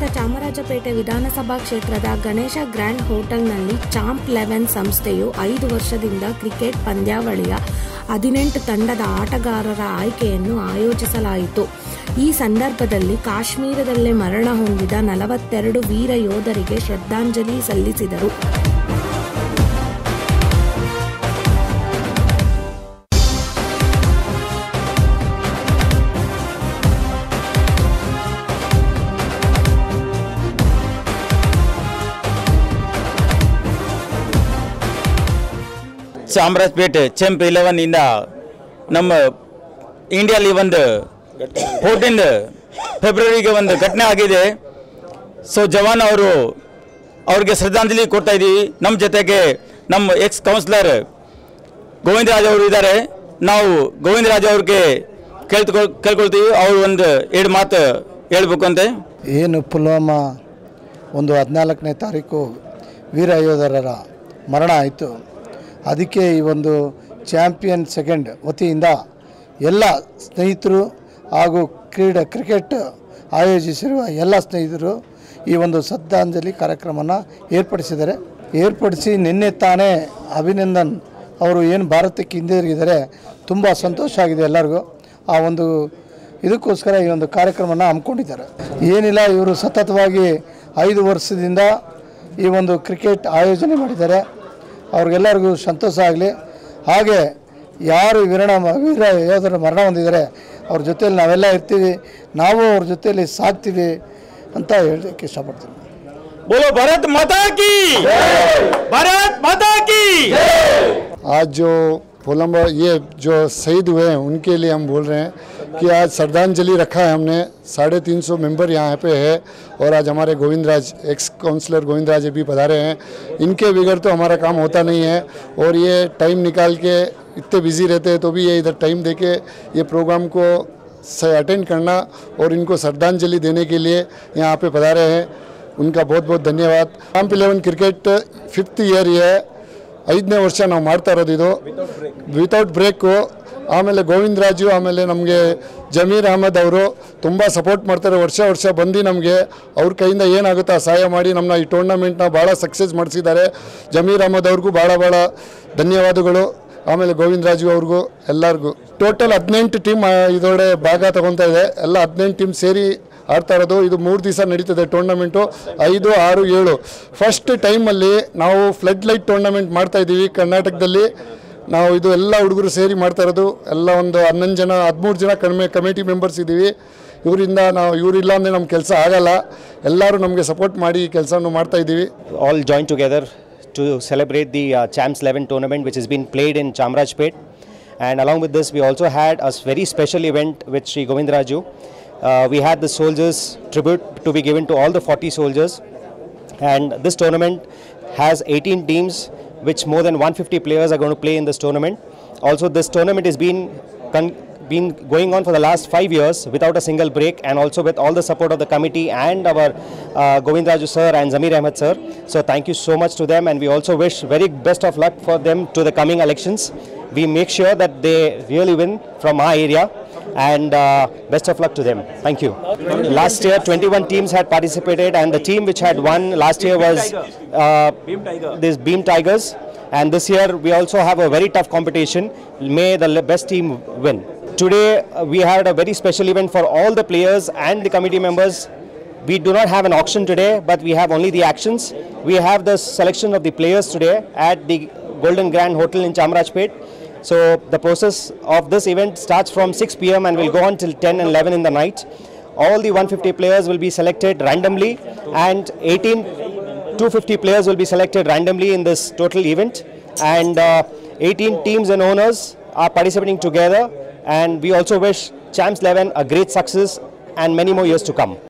ನಗರದ ಚಾಮರಾಜಪೇಟೆ ವಿಧಾನಸಭಾ ಕ್ಷೇತ್ರದ ಗಣೇಶ ಗ್ರ್ಯಾಂಡ್ ಹೋಟೆಲ್ನಲ್ಲಿ ಚಾಂಪ್ 11 ಸಂಸ್ಥೆಯು 5 ವರ್ಷದಿಂದ ಕ್ರಿಕೆಟ್ ಪಂದ್ಯಾವಳಿಯ 18 ತಂಡದ ಆಟಗಾರರ ಆಯ್ಕೆಯನ್ನು ಆಯೋಜಿಸಲಾಯಿತು. ಈ ಸಂದರ್ಭದಲ್ಲಿ ಕಾಶ್ಮೀರದಲ್ಲೇ ಮರಣ ಹೊಂದಿದ 42 ವೀರ ಯೋಧರಿಗೆ ಶ್ರದ್ಧಾಂಜಲಿ ಸಲ್ಲಿಸಿದರು. ಚಾಮರಾಜಪೇಟೆ ಚಾಂಪ್ 11 ಇಂದ ನಮ್ಮ ಇಂಡಿಯಾಲಿ ಒಂದು 14 ಫೆಬ್ರವರಿಗೆ ಒಂದು ಘಟನೆ ಆಗಿದೆ. ಸೊ ಜವಾನ್ ಅವ್ರಿಗೆ ಶ್ರದ್ಧಾಂಜಲಿ ಕೊಡ್ತಾ ಇದ್ದೀವಿ. ನಮ್ಮ ಜೊತೆಗೆ ನಮ್ಮ ಎಕ್ಸ್ ಕೌನ್ಸಿಲರ್ ಗೋವಿಂದರಾಜ್ ಅವರು ಇದ್ದಾರೆ. ನಾವು ಗೋವಿಂದರಾಜ್ ಅವ್ರಿಗೆ ಕೇಳ್ಕೊಳ್ತೀವಿ, ಅವರು ಒಂದು 2 ಮಾತು ಹೇಳ್ಬೇಕು ಅಂತ. ಏನು ಪುಲ್ವಾಮಾ 14ನೇ ತಾರೀಕು ವೀರ ಯೋಧರರ ಮರಣ ಆಯಿತು. ಅದಕ್ಕೆ ಈ ಒಂದು ಚಾಂಪಿಯನ್ ಸೆಕೆಂಡ್ ವತಿಯಿಂದ ಎಲ್ಲ ಸ್ನೇಹಿತರು ಹಾಗೂ ಕ್ರಿಕೆಟ್ ಆಯೋಜಿಸಿರುವ ಎಲ್ಲ ಸ್ನೇಹಿತರು ಈ ಒಂದು ಶ್ರದ್ಧಾಂಜಲಿ ಕಾರ್ಯಕ್ರಮನ ಏರ್ಪಡಿಸಿ ನಿನ್ನೆ ತಾನೇ ಅಭಿನಂದನ್ ಅವರು ಏನು ಭಾರತಕ್ಕೆ ಹಿಂದಿರುಗಿದ್ದಾರೆ, ತುಂಬ ಸಂತೋಷ ಆಗಿದೆ ಎಲ್ಲರಿಗೂ. ಆ ಒಂದು ಇದಕ್ಕೋಸ್ಕರ ಈ ಒಂದು ಕಾರ್ಯಕ್ರಮನ ಹಮ್ಮಿಕೊಂಡಿದ್ದಾರೆ. ಏನಿಲ್ಲ, ಇವರು ಸತತವಾಗಿ 5 ವರ್ಷದಿಂದ ಈ ಒಂದು ಕ್ರಿಕೆಟ್ ಆಯೋಜನೆ ಮಾಡಿದ್ದಾರೆ. ಅವ್ರಿಗೆಲ್ಲರಿಗೂ ಸಂತೋಷ ಆಗಲಿ. ಹಾಗೆ ಯಾರು ವೀರ ಯೋಧರ ಮರಣ ಹೊಂದಿದ್ದಾರೆ ಅವ್ರ ಜೊತೆಯಲ್ಲಿ ನಾವೆಲ್ಲ ಇರ್ತೀವಿ, ನಾವು ಅವ್ರ ಜೊತೆಯಲ್ಲಿ ಸಾಕ್ತೀವಿ ಅಂತ ಹೇಳಲಿಕ್ಕೆ ಇಷ್ಟಪಡ್ತೀನಿ. बोलो भारत माता की भारत माता की। आज जो पुलवामा ये जो शहीद हुए हैं उनके लिए हम बोल रहे हैं कि आज श्रद्धांजलि रखा है हमने. 350 मेंबर यहाँ पे है और आज हमारे गोविंदराज एक्स काउंसलर गोविंदराज भी पधारे हैं. इनके बगैर तो हमारा काम होता नहीं है और ये टाइम निकाल के इतने बिजी रहते हैं तो भी ये इधर टाइम दे के ये प्रोग्राम को अटेंड करना और इनको श्रद्धांजलि देने के लिए यहाँ पे पधारे हैं. उनका बहुत बहुत धन्यवाद. ಚಾಂಪ್ 11 ಕ್ರಿಕೆಟ್ 5th ಇಯರ್ ಇದೆ. 5ನೇ ವರ್ಷ ನಾವು ಮಾಡ್ತಾ ಇರೋದು ಇದು ವಿತೌಟ್ ಬ್ರೇಕು. ಆಮೇಲೆ ಗೋವಿಂದರಾಜು, ಆಮೇಲೆ ನಮಗೆ ಜಮೀರ್ ಅಹಮದ್ ಅವರು ತುಂಬ ಸಪೋರ್ಟ್ ಮಾಡ್ತಾರೆ. ವರ್ಷ ಬಂದು ನಮಗೆ ಅವ್ರ ಕೈಯಿಂದ ಏನಾಗುತ್ತೋ ಸಹಾಯ ಮಾಡಿ ನಮ್ಮನ್ನ ಈ ಟೂರ್ನಮೆಂಟ್ನ ಭಾಳ ಸಕ್ಸಸ್ ಮಾಡಿಸಿದ್ದಾರೆ. ಜಮೀರ್ ಅಹಮದ್ ಅವ್ರಿಗೂ ಭಾಳ ಧನ್ಯವಾದಗಳು. ಆಮೇಲೆ ಗೋವಿಂದರಾಜು ಅವ್ರಿಗೂ ಎಲ್ಲರಿಗೂ. ಟೋಟಲ್ 18 ಟೀಮ್ ಇದರೊಳಗೆ ಭಾಗ ತಗೊತಾ ಇದೆ. ಎಲ್ಲ 18 ಟೀಮ್ ಸೇರಿ ಆಡ್ತಾ ಇರೋದು. ಇದು 3 ದಿವಸ ನಡೀತದೆ ಟೂರ್ನಮೆಂಟು. 5, 6, 7 ಫಸ್ಟ್ ಟೈಮಲ್ಲಿ ನಾವು ಫ್ಲಡ್ ಲೈಟ್ ಟೂರ್ನಮೆಂಟ್ ಮಾಡ್ತಾ ಇದ್ದೀವಿ ಕರ್ನಾಟಕದಲ್ಲಿ. ನಾವು ಇದು ಎಲ್ಲ ಹುಡುಗರು ಸೇರಿ ಮಾಡ್ತಾ ಇರೋದು. ಎಲ್ಲ ಒಂದು 11 ಜನ 13 ಜನ ಕಮಿಟಿ ಮೆಂಬರ್ಸ್ ಇದ್ದೀವಿ. ಇವರಿಲ್ಲ ಅಂದರೆ ನಮ್ಮ ಕೆಲಸ ಆಗಲ್ಲ. ಎಲ್ಲರೂ ನಮಗೆ ಸಪೋರ್ಟ್ ಮಾಡಿ ಈ ಕೆಲಸವನ್ನು ಮಾಡ್ತಾ ಇದ್ದೀವಿ. All joined together to celebrate the Champs 11 tournament which has been played in Chamarajpet. And along with this we also had a very special event with Sri Govindaraju. We had the soldiers tribute to be given to all the 40 soldiers, and this tournament has 18 teams which more than 150 players are going to play in this tournament. Also this tournament has been going on for the last 5 years without a single break, and also with all the support of the committee and our Govindaraju sir and Zamir Ahmed sir. So thank you so much to them, and we also wish very best of luck for them to the coming elections. We make sure that they really win from our area, and best of luck to them. Thank you. Last year 21 teams had participated, and the team which had won last year was this Beam Tigers, and this year we also have a very tough competition. May the best team win. Today we had a very special event for all the players and the committee members. We do not have an auction today, but we have only the actions. We have the selection of the players today at the Golden Grand Hotel in Chamarajpet. So the process of this event starts from 6 p.m. and will go on till 10 and 11 in the night. All the 150 players will be selected randomly, and 250 players will be selected randomly in this total event. And 18 teams and owners are participating together, and we also wish Champs 11 a great success and many more years to come.